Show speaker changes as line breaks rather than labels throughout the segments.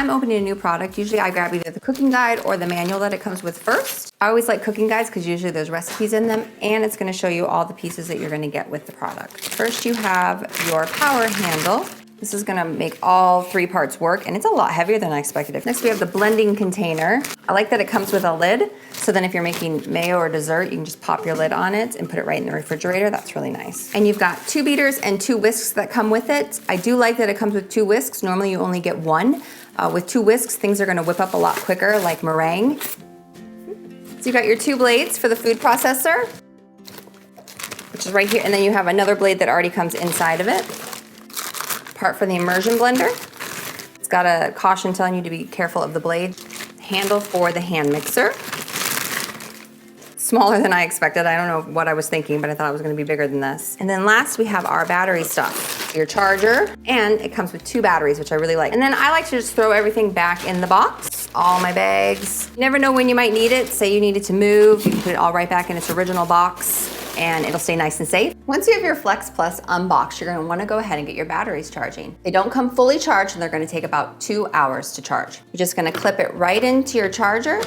I'm opening a new product, usually I grab either the cooking guide or the manual that it comes with first. I always like cooking guides because usually there's recipes in them and it's gonna show you all the pieces that you're gonna get with the product. First you have your power handle. This is gonna make all 3 parts work, and it's a lot heavier than I expected. Next we have the blending container. I like that it comes with a lid, so then if you're making mayo or dessert, you can just pop your lid on it and put it right in the refrigerator. That's really nice. And you've got 2 beaters and 2 whisks that come with it. I do like that it comes with 2 whisks. Normally you only get 1. With 2 whisks, things are gonna whip up a lot quicker, like meringue. So you've got your 2 blades for the food processor, which is right here, and then you have another blade that already comes inside of it. Part for the Immersion Blender. It's got a caution telling you to be careful of the blade. Handle for the hand mixer. Smaller than I expected. I don't know what I was thinking, but I thought it was gonna be bigger than this. And then last we have our battery stuff. Your charger, and it comes with 2 batteries, which I really like. And then I like to just throw everything back in the box. All my bags. You never know when you might need it. Say you need it to move, you can put it all right back in its original box, and it'll stay nice and safe. Once you have your Flex Plus unboxed, you're gonna wanna go ahead and get your batteries charging. They don't come fully charged, and they're gonna take about 2 hours to charge. You're just gonna clip it right into your charger.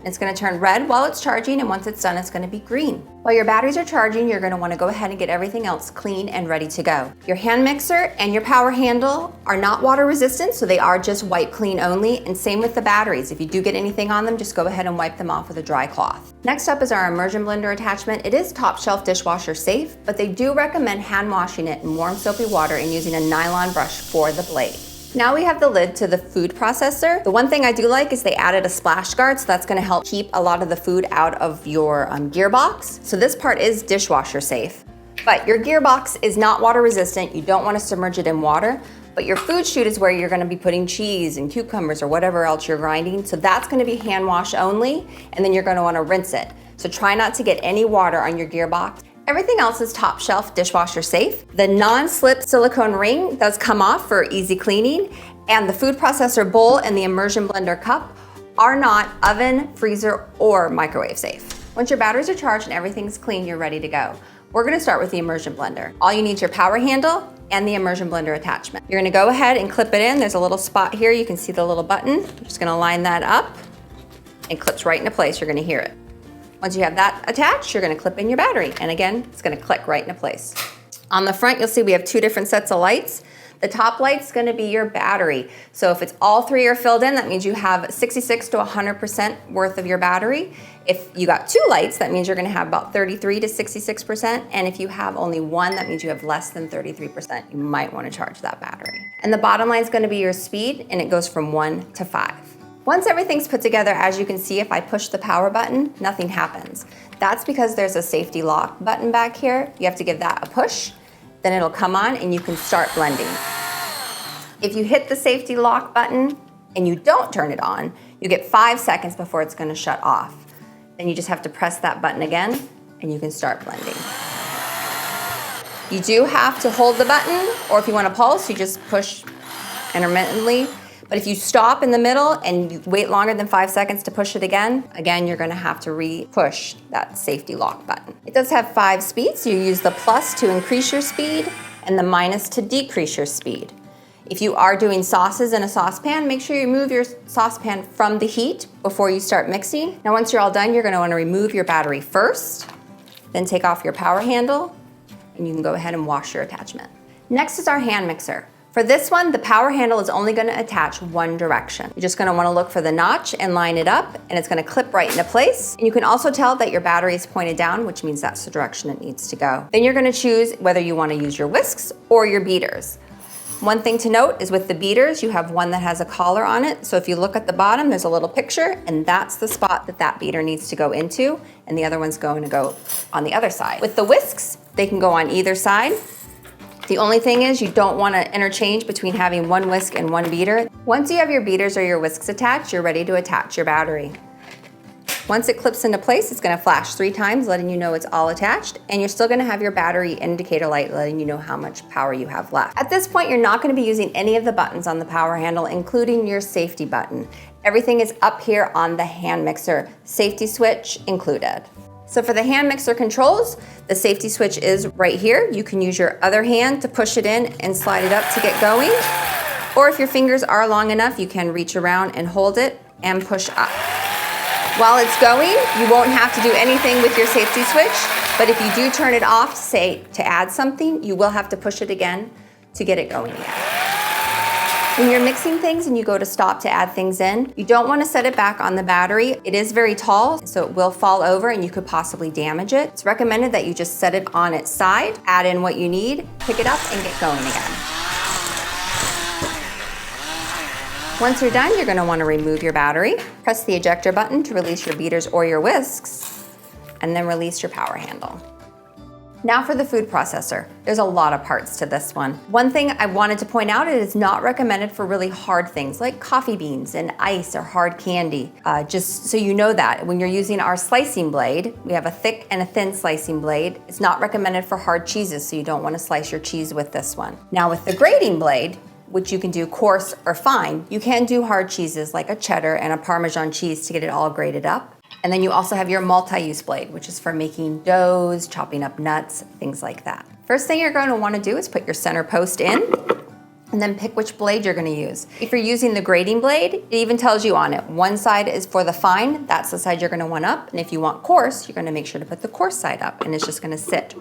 It's gonna turn red while it's charging, and once it's done, it's gonna be green. While your batteries are charging, you're gonna wanna go ahead and get everything else clean and ready to go. Your hand mixer and your power handle are not water resistant, so they are just wipe clean only, and same with the batteries. If you do get anything on them, just go ahead and wipe them off with a dry cloth. Next up is our Immersion Blender attachment. It is top shelf dishwasher safe, but they do recommend hand washing it in warm soapy water and using a nylon brush for the blade. Now we have the lid to the food processor. The one thing I do like is they added a splash guard, so that's gonna help keep a lot of the food out of your gearbox. So this part is dishwasher safe. But your gearbox is not water resistant. You don't wanna submerge it in water, but your food chute is where you're gonna be putting cheese and cucumbers or whatever else you're grinding. So that's gonna be hand wash only, and then you're gonna wanna rinse it. So try not to get any water on your gearbox. Everything else is top shelf dishwasher safe. The non-slip silicone ring does come off for easy cleaning, and the food processor bowl and the Immersion Blender cup are not oven, freezer, or microwave safe. Once your batteries are charged and everything's clean, you're ready to go. We're gonna start with the Immersion Blender. All you need is your power handle and the Immersion Blender attachment. You're gonna go ahead and clip it in. There's a little spot here. You can see the little button. You're just gonna line that up. It clips right into place. You're gonna hear it. Once you have that attached, you're gonna clip in your battery. And again, it's gonna click right into place. On the front, you'll see we have 2 different sets of lights. The top light's gonna be your battery. So if it's all 3 are filled in, that means you have 66 to 100% worth of your battery. If you got 2 lights, that means you're gonna have about 33 to 66%. And if you have only 1, that means you have less than 33%. You might wanna charge that battery. And the bottom line is gonna be your speed, and it goes from 1 to 5. Once everything's put together, as you can see, if I push the power button, nothing happens. That's because there's a safety lock button back here. You have to give that a push, then it'll come on and you can start blending. If you hit the safety lock button and you don't turn it on, you get 5 seconds before it's gonna shut off. Then you just have to press that button again and you can start blending. You do have to hold the button, or if you want to pulse, you just push intermittently. But if you stop in the middle and you wait longer than 5 seconds to push it again, you're gonna have to re-push that safety lock button. It does have 5 speeds. You use the plus to increase your speed and the minus to decrease your speed. If you are doing sauces in a saucepan, make sure you remove your saucepan from the heat before you start mixing. Now once you're all done, you're gonna wanna remove your battery first, then take off your power handle, and you can go ahead and wash your attachment. Next is our hand mixer. For this one, the power handle is only gonna attach one direction. You're just gonna wanna look for the notch and line it up, and it's gonna clip right into place. And you can also tell that your battery is pointed down, which means that's the direction it needs to go. Then you're gonna choose whether you wanna use your whisks or your beaters. One thing to note is with the beaters, you have one that has a collar on it. So if you look at the bottom, there's a little picture, and that's the spot that that beater needs to go into, and the other one's going to go on the other side. With the whisks, they can go on either side. The only thing is you don't want to interchange between having one whisk and one beater. Once you have your beaters or your whisks attached, you're ready to attach your battery. Once it clips into place, it's going to flash 3 times, letting you know it's all attached, and you're still going to have your battery indicator light letting you know how much power you have left. At this point, you're not going to be using any of the buttons on the power handle, including your safety button. Everything is up here on the hand mixer, safety switch included. So for the hand mixer controls, the safety switch is right here. You can use your other hand to push it in and slide it up to get going. Or if your fingers are long enough, you can reach around and hold it and push up. While it's going, you won't have to do anything with your safety switch, but if you do turn it off, say to add something, you will have to push it again to get it going again. When you're mixing things and you go to stop to add things in, you don't want to set it back on the battery. It is very tall, so it will fall over and you could possibly damage it. It's recommended that you just set it on its side, add in what you need, pick it up, and get going again. Once you're done, you're going to want to remove your battery. Press the ejector button to release your beaters or your whisks, and then release your power handle. Now for the food processor. There's a lot of parts to this one. One thing I wanted to point out, it is not recommended for really hard things like coffee beans and ice or hard candy. Just so you know that when you're using our slicing blade, we have a thick and a thin slicing blade. It's not recommended for hard cheeses, so you don't want to slice your cheese with this one. Now with the grating blade, which you can do coarse or fine, you can do hard cheeses like a cheddar and a Parmesan cheese to get it all grated up. And then you also have your multi-use blade, which is for making doughs, chopping up nuts, things like that. First thing you're going to want to do is put your center post in, and then pick which blade you're going to use. If you're using the grating blade, it even tells you on it. One side is for the fine, that's the side you're going to want up. And if you want coarse, you're going to make sure to put the coarse side up, and it's just going to sit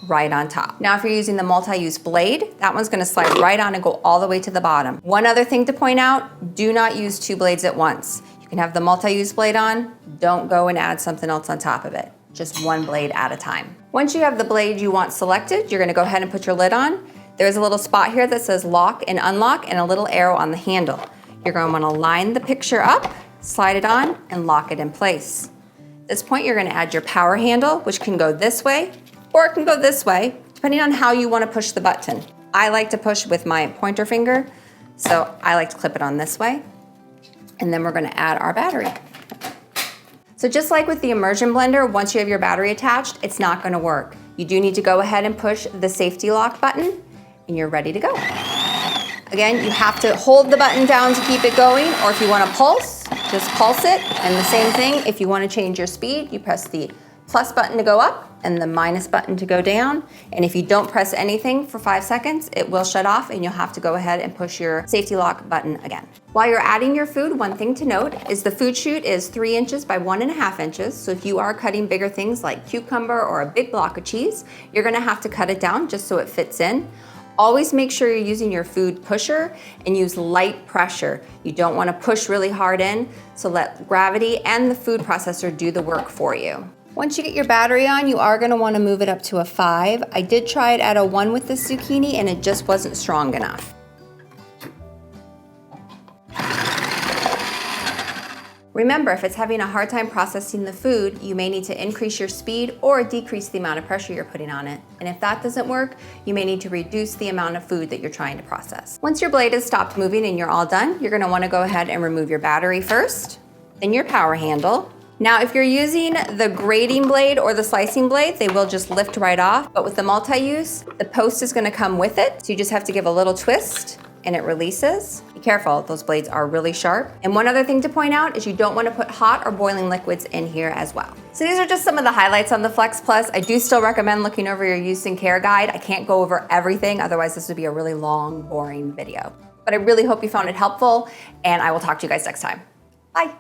right on top. Now, if you're using the multi-use blade, that one's going to slide right on and go all the way to the bottom. One other thing to point out, do not use two blades at once. You can have the multi-use blade on, don't go and add something else on top of it. Just one blade at a time. Once you have the blade you want selected, you're going to go ahead and put your lid on. There's a little spot here that says lock and unlock and a little arrow on the handle. You're going to want to line the picture up, slide it on, and lock it in place. At this point, you're going to add your power handle, which can go this way or it can go this way, depending on how you want to push the button. I like to push with my pointer finger, so I like to clip it on this way. And then we're going to add our battery. So just like with the Immersion Blender, once you have your battery attached, it's not going to work. You do need to go ahead and push the safety lock button, and you're ready to go. Again, you have to hold the button down to keep it going, or if you want to pulse, just pulse it. And the same thing, if you want to change your speed, you press the plus button to go up and the minus button to go down. And if you don't press anything for 5 seconds, it will shut off and you'll have to go ahead and push your safety lock button again. While you're adding your food, one thing to note is the food chute is 3 inches by 1.5 inches. So if you are cutting bigger things like cucumber or a big block of cheese, you're gonna have to cut it down just so it fits in. Always make sure you're using your food pusher and use light pressure. You don't want to push really hard in, so let gravity and the food processor do the work for you. Once you get your battery on, you are going to want to move it up to a 5. I did try it at a 1 with the zucchini and it just wasn't strong enough. Remember, if it's having a hard time processing the food, you may need to increase your speed or decrease the amount of pressure you're putting on it. And if that doesn't work, you may need to reduce the amount of food that you're trying to process. Once your blade has stopped moving and you're all done, you're gonna wanna go ahead and remove your battery first, then your power handle. Now, if you're using the grating blade or the slicing blade, they will just lift right off. But with the multi-use, the post is gonna come with it. So you just have to give a little twist and it releases. Be careful, those blades are really sharp. And one other thing to point out is you don't want to put hot or boiling liquids in here as well. So these are just some of the highlights on the Flex Plus. I do still recommend looking over your use and care guide. I can't go over everything, otherwise this would be a really long, boring video. But I really hope you found it helpful, and I will talk to you guys next time. Bye.